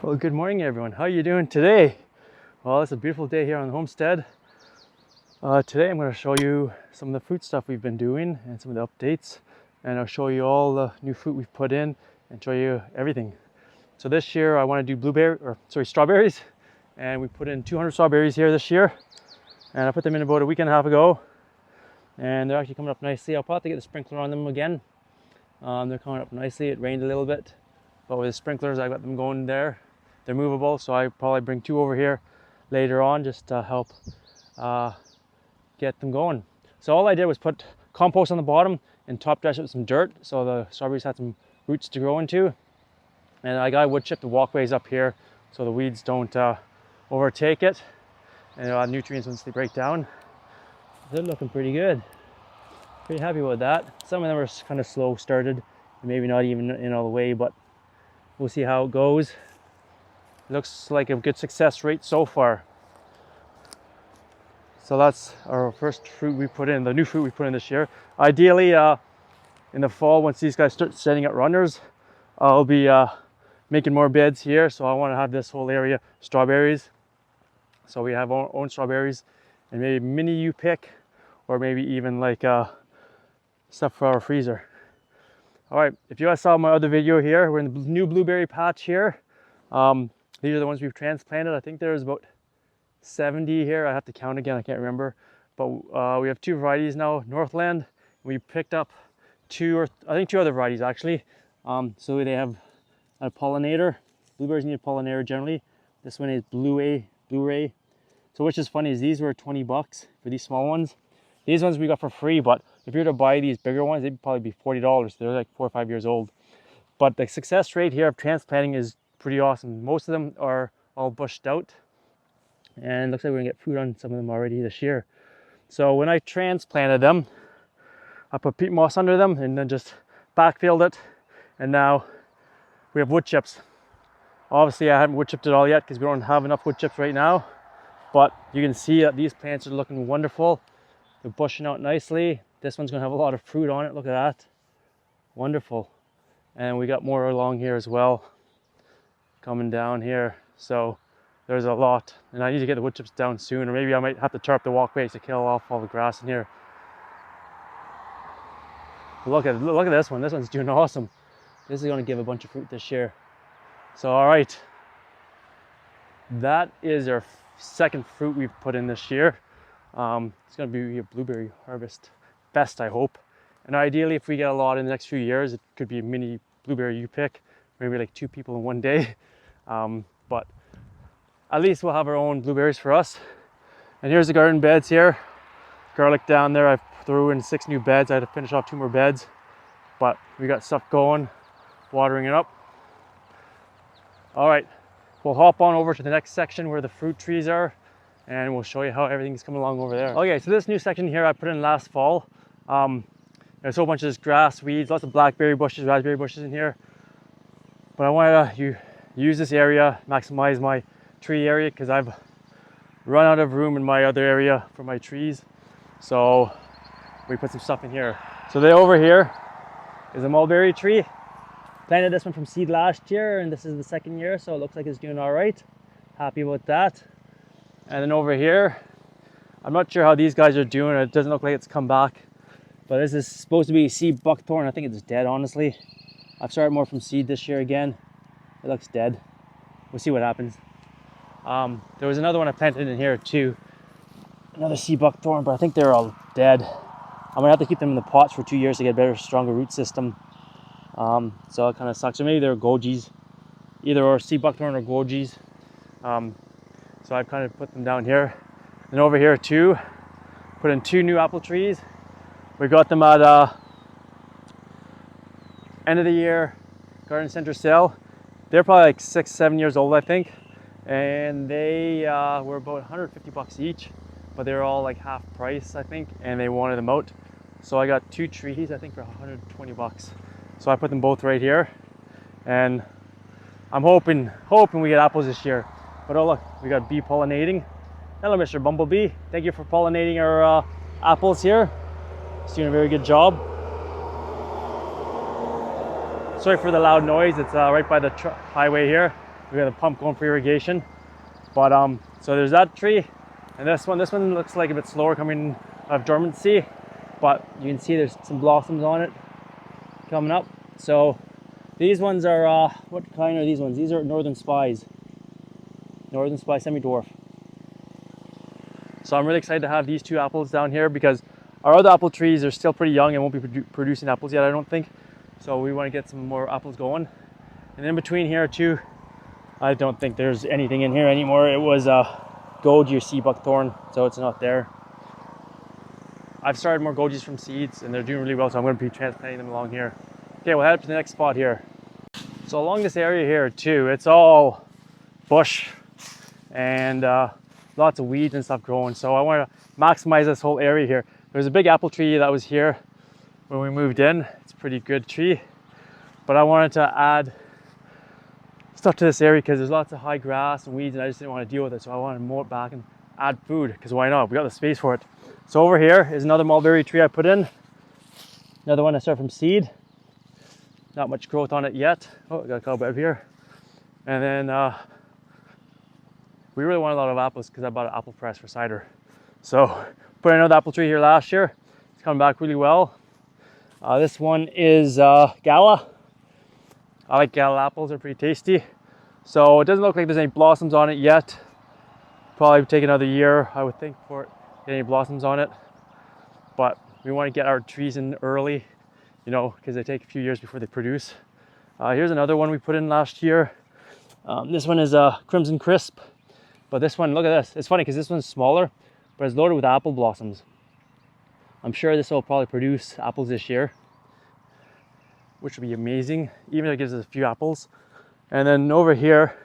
Well, good morning everyone. How are you doing today? Well, it's a beautiful day here on the homestead. Today I'm going to show you some of the fruit stuff we've been doing and some of the updates, and I'll show you all the new fruit we've put in and show you everything. So this year I want to do strawberries, and we put in 200 strawberries here this year, and I put them in about a week and a half ago, and they're actually coming up nicely. I'll probably have to get the sprinkler on them again. They're coming up nicely. It rained a little bit, but with the sprinklers I got them going there. They're movable, so I probably bring two over here later on just to help get them going. So all I did was put compost on the bottom and top dress it with some dirt so the strawberries had some roots to grow into. And I got wood chip the walkways up here so the weeds don't overtake it, and it'll add nutrients once they break down. They're looking pretty good. Pretty happy with that. Some of them are kind of slow started, maybe not even in all the way, but we'll see how it goes. Looks like a good success rate so far. So that's our first fruit we put in, the new fruit we put in this year. Ideally, in the fall, once these guys start setting up runners, I'll be making more beds here. So I want to have this whole area strawberries. So we have our own strawberries and maybe mini you pick, or maybe even like stuff for our freezer. All right, if you guys saw my other video here, we're in the new blueberry patch here. These are the ones we've transplanted. I think there's about 70 here. I have to count again, I can't remember. But we have two varieties now, Northland. We picked up two other varieties actually. So they have a pollinator. Blueberries need a pollinator generally. This one is Blu-ray. So which is funny is these were 20 bucks for these small ones. These ones we got for free, but if you were to buy these bigger ones, they'd probably be $40. They're like 4 or 5 years old. But the success rate here of transplanting is pretty awesome. Most of them are all bushed out, and looks like we're gonna get fruit on some of them already this year. So when I transplanted them, I put peat moss under them and then just backfilled it, and now we have wood chips. Obviously I haven't wood chipped it all yet because we don't have enough wood chips right now, but you can see that these plants are looking wonderful. They're bushing out nicely. This one's gonna have a lot of fruit on it. Look at that, wonderful. And we got more along here as well, coming down here. So there's a lot, and I need to get the wood chips down soon, or maybe I might have to tarp the walkways to kill off all the grass in here. Look at this one. This one's doing awesome. This is going to give a bunch of fruit this year. So all right, that is our second fruit we've put in this year. It's going to be a blueberry harvest fest, I hope. And ideally, if we get a lot in the next few years, it could be a mini blueberry you pick, maybe like 2 people in one day. But at least we'll have our own blueberries for us. And here's the garden beds here. Garlic down there. I threw in 6 new beds. I had to finish off 2 more beds, but we got stuff going, watering it up. All right, we'll hop on over to the next section where the fruit trees are, and we'll show you how everything's coming along over there. Okay, so this new section here I put in last fall. There's a whole bunch of this grass, weeds, lots of blackberry bushes, raspberry bushes in here. But I want to use this area, maximize my tree area, because I've run out of room in my other area for my trees. So we put some stuff in here. So over here is a mulberry tree. Planted this one from seed last year, and this is the second year, so it looks like it's doing all right. Happy with that. And then over here, I'm not sure how these guys are doing. It doesn't look like it's come back. But this is supposed to be seed buckthorn. I think it's dead, honestly. I've started more from seed this year again. It looks dead. We'll see what happens. There was another one I planted in here too. Another sea buckthorn, but I think they're all dead. I'm gonna have to keep them in the pots for 2 years to get a better, stronger root system. So it kind of sucks. Or maybe they're gojis, either or sea buckthorn or gojis. So I've kind of put them down here. And over here too, put in 2 new apple trees. We got them at end of the year garden center sale. They're probably like 6-7 years old, I think, and they were about 150 bucks each, but they're all like half price, I think, and they wanted them out. So I got 2 trees, I think, for 120 bucks. So I put them both right here, and I'm hoping we get apples this year. But oh look, we got bee pollinating. Hello, Mr. Bumblebee. Thank you for pollinating our apples here. He's doing a very good job. Sorry for the loud noise. It's right by the highway here. We got a pump going for irrigation. But so there's that tree, and this one looks like a bit slower coming out of dormancy, but you can see there's some blossoms on it coming up. So these ones are, what kind are these ones? These are Northern Spies semi-dwarf. So I'm really excited to have these two apples down here because our other apple trees are still pretty young and won't be producing apples yet, I don't think. So we want to get some more apples going. And in between here too, I don't think there's anything in here anymore. It was goji or sea buckthorn, so it's not there. I've started more gojis from seeds and they're doing really well, so I'm going to be transplanting them along here. Okay, we'll head up to the next spot here. So along this area here too, it's all bush and lots of weeds and stuff growing. So I want to maximize this whole area here. There's a big apple tree that was here when we moved in. It's a pretty good tree, but I wanted to add stuff to this area because there's lots of high grass and weeds and I just didn't want to deal with it. So I wanted to mow it back and add food because why not? We got the space for it. So over here is another mulberry tree I put in. Another one I started from seed. Not much growth on it yet. Oh, I got a cobweb here. And then we really want a lot of apples because I bought an apple press for cider. So put another apple tree here last year. It's coming back really well. This one is Gala. I like Gala apples, they're pretty tasty. So it doesn't look like there's any blossoms on it yet. Probably take another year, I would think, for it to get any blossoms on it. But we want to get our trees in early, you know, because they take a few years before they produce. Here's another one we put in last year. This one is a Crimson Crisp. But this one, look at this. It's funny because this one's smaller, but it's loaded with apple blossoms. I'm sure this will probably produce apples this year, which would be amazing, even if it gives us a few apples. And then over here,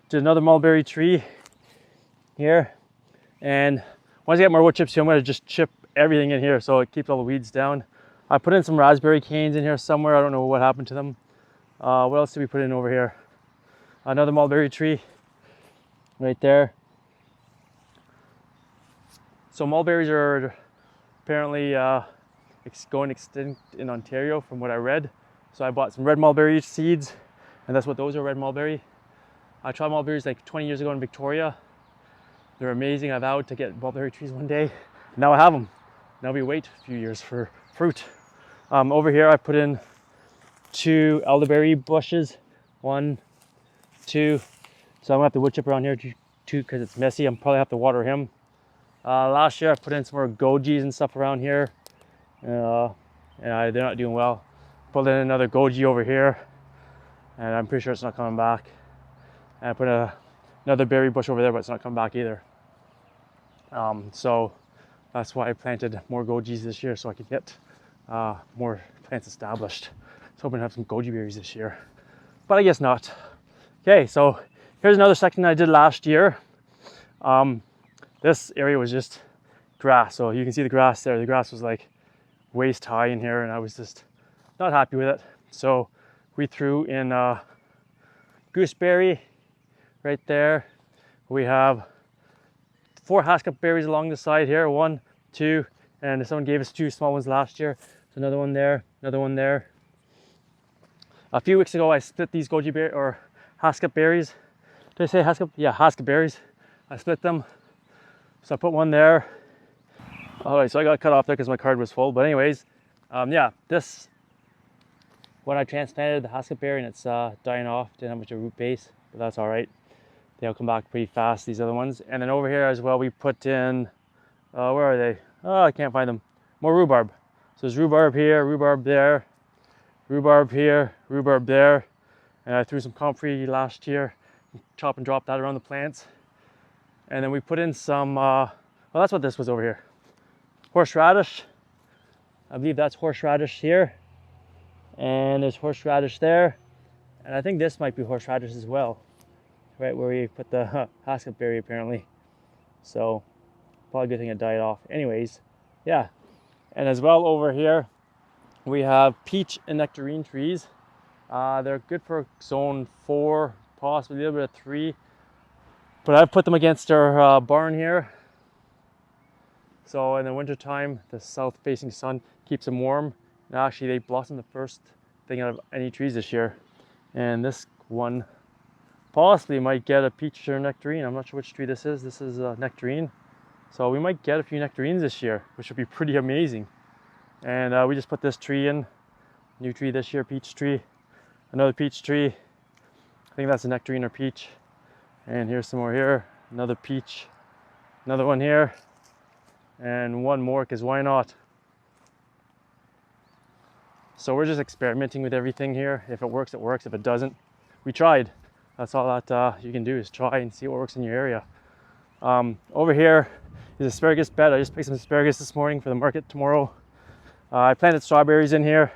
there's another mulberry tree here. And once I get more wood chips here, I'm gonna just chip everything in here so it keeps all the weeds down. I put in some raspberry canes in here somewhere. I don't know what happened to them. What else did we put in over here? Another mulberry tree right there. So mulberries are apparently going extinct in Ontario from what I read. So I bought some red mulberry seeds, and that's what those are, red mulberry. I tried mulberries like 20 years ago in Victoria. They're amazing. I vowed to get mulberry trees one day. Now I have them. Now we wait a few years for fruit. Over here I put in 2 elderberry bushes. 1, 2. So I'm gonna have to wood chip around here too because it's messy. I'm probably have to water him. Last year I put in some more gojis and stuff around here. And they're not doing well. Put in another goji over here, and I'm pretty sure it's not coming back. And I put another berry bush over there, but it's not coming back either. So that's why I planted more gojis this year so I could get more plants established. I was hoping to have some goji berries this year, but I guess not. Okay, so here's another section I did last year. This area was just grass, so you can see the grass there. The grass was like waist high in here, and I was just not happy with it. So we threw in gooseberry right there. We have 4 haskell berries along the side here. 1, 2, and someone gave us 2 small ones last year. So another one there, another one there. A few weeks ago I split these goji berry or haskell berries. Did I say haskell? Yeah, haskell berries. I split them. So I put one there. All right, so I got cut off there because my card was full. But anyways, yeah, this when I transplanted the haskell berry and it's dying off. Didn't have much of a root base, but that's all right. They'll come back pretty fast, these other ones. And then over here as well, we put in, where are they? Oh, I can't find them. More rhubarb. So there's rhubarb here, rhubarb there, rhubarb here, rhubarb there. And I threw some comfrey last year, chop and drop that around the plants. And then we put in some, well, that's what this was over here. Horseradish. I believe that's horseradish here. And there's horseradish there. And I think this might be horseradish as well. Right where we put the haskell berry apparently. So probably a good thing it died off. Anyways, yeah. And as well over here, we have peach and nectarine trees. They're good for zone 4, possibly a little bit of 3. But I've put them against our barn here. So in the winter time, the south-facing sun keeps them warm. And actually, they blossomed the first thing out of any trees this year. And this one possibly might get a peach or nectarine. I'm not sure which tree this is. This is a nectarine. So we might get a few nectarines this year, which would be pretty amazing. And we just put this tree in. New tree this year, peach tree. Another peach tree. I think that's a nectarine or peach. And here's some more here. Another peach. Another one here. And one more, because why not? So we're just experimenting with everything here. If it works, it works. If it doesn't, we tried. That's all that you can do, is try and see what works in your area. Over here is asparagus bed. I just picked some asparagus this morning for the market tomorrow. I planted strawberries in here,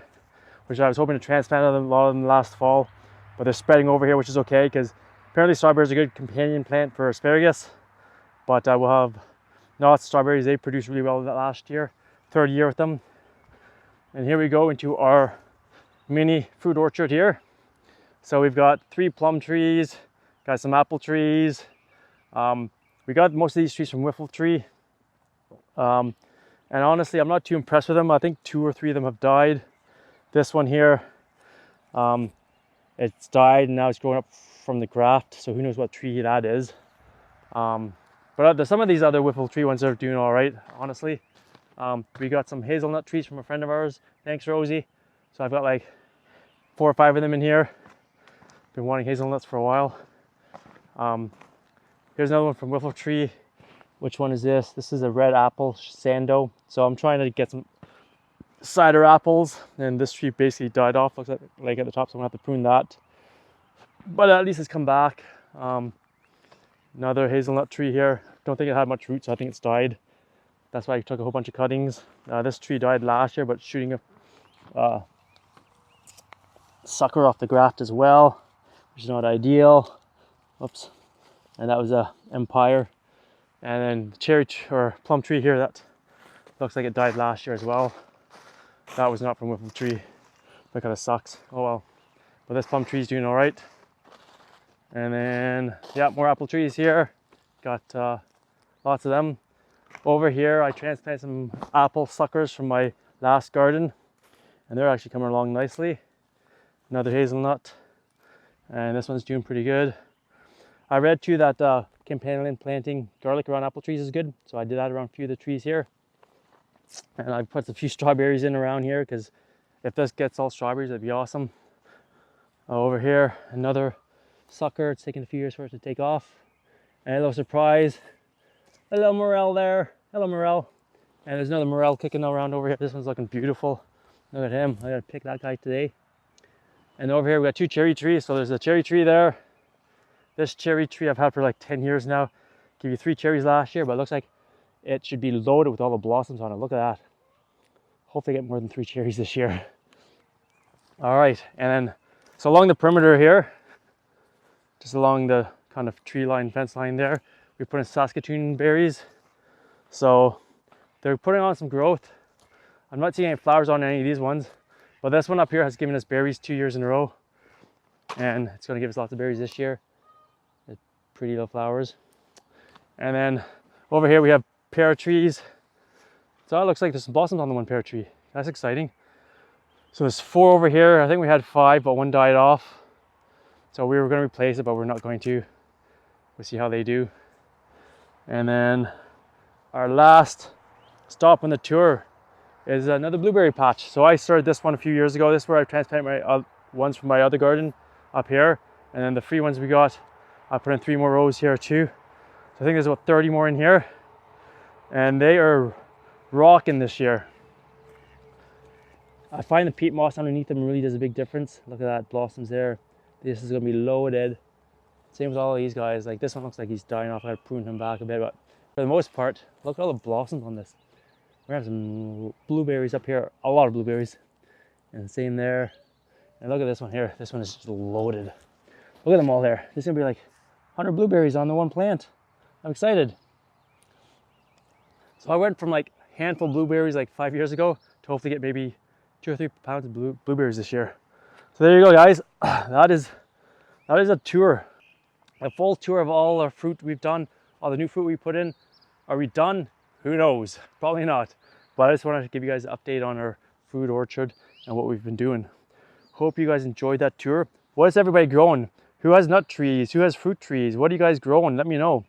which I was hoping to transplant a lot of them last fall, but they're spreading over here, which is okay, because apparently strawberries are a good companion plant for asparagus. But we'll have nuts, strawberries. They produced really well last year, third year with them. And here we go into our mini fruit orchard here. So we've got 3 plum trees, got some apple trees. We got most of these trees from Whiffle Tree. And honestly, I'm not too impressed with them. I think 2 or 3 of them have died. This one here, it's died and now it's growing up from the graft. So who knows what tree that is. But some of these other Whiffle Tree ones are doing all right, honestly. We got some hazelnut trees from a friend of ours. Thanks, Rosie. So I've got like 4 or 5 of them in here. Been wanting hazelnuts for a while. Here's another one from Whiffle Tree. Which one is this? This is a red apple sando. So I'm trying to get some cider apples, and this tree basically died off. Looks like at the top, so I'm gonna have to prune that. But at least it's come back. Another hazelnut tree here. Don't think it had much roots, so I think it's died. That's why I took a whole bunch of cuttings. This tree died last year, but shooting a sucker off the graft as well, which is not ideal. Oops. And that was a Empire. And then the cherry or plum tree here, that looks like it died last year as well. That was not from Whiffle Tree. That kind of sucks. Oh well. But this plum tree is doing all right. And then, yeah, more apple trees here. Got lots of them. Over here, I transplanted some apple suckers from my last garden, and they're actually coming along nicely. Another hazelnut, and this one's doing pretty good. I read too that companion planting garlic around apple trees is good, so I did that around a few of the trees here. And I put a few strawberries in around here, because if this gets all strawberries, that'd be awesome. Over here, another sucker. It's taken a few years for it to take off. And a little surprise, a little morel there. Hello, morel. And there's another morel kicking around over here. This one's looking beautiful. Look at him. I gotta pick that guy today. And over here we got 2 cherry trees. So there's a cherry tree there. This cherry tree I've had for like 10 years now. Gave you 3 cherries last year, but it looks like it should be loaded with all the blossoms on it. Look at that. Hopefully I get more than 3 cherries this year. All right, and then so along the perimeter here, just along the kind of tree line, fence line there, we put in Saskatoon berries. So they're putting on some growth. I'm not seeing any flowers on any of these ones, but this one up here has given us berries 2 years in a row, and it's going to give us lots of berries this year. They're pretty little flowers. And then over here we have pear trees. So it looks like there's some blossoms on the one pear tree. That's exciting. So there's 4 over here. I think we had 5, but 1 died off. So we were going to replace it, but we're not going to. We'll see how they do. And then our last stop on the tour is another blueberry patch. So I started this one a few years ago. This is where I transplanted my ones from my other garden up here. And then the free ones we got, I put in 3 more rows here too. So I think there's about 30 more in here. And they are rocking this year. I find the peat moss underneath them really does a big difference. Look at that, blossoms there. This is going to be loaded. Same with all of these guys. Like this one looks like he's dying off. I gotta prune him back a bit, but for the most part, look at all the blossoms on this. We have some blueberries up here, a lot of blueberries, and same there. And look at this one here. This one is just loaded. Look at them all there. There's gonna be like 100 blueberries on the one plant. I'm excited. So I went from like handful of blueberries like 5 years ago to hopefully get maybe 2 or 3 pounds of blueberries this year. So there you go, guys. That is a tour. A full tour of all our fruit we've done, all the new fruit we put in. Are we done? Who knows? Probably not. But I just wanted to give you guys an update on our fruit orchard and what we've been doing. Hope you guys enjoyed that tour. What is everybody growing? Who has nut trees? Who has fruit trees? What are you guys growing? Let me know.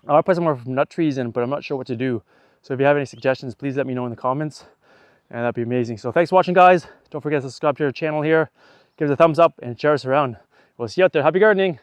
I want to put some more nut trees in, but I'm not sure what to do. So if you have any suggestions, please let me know in the comments, and that'd be amazing. So thanks for watching, guys. Don't forget to subscribe to our channel here, give us a thumbs up, and share us around. We'll see you out there. Happy gardening.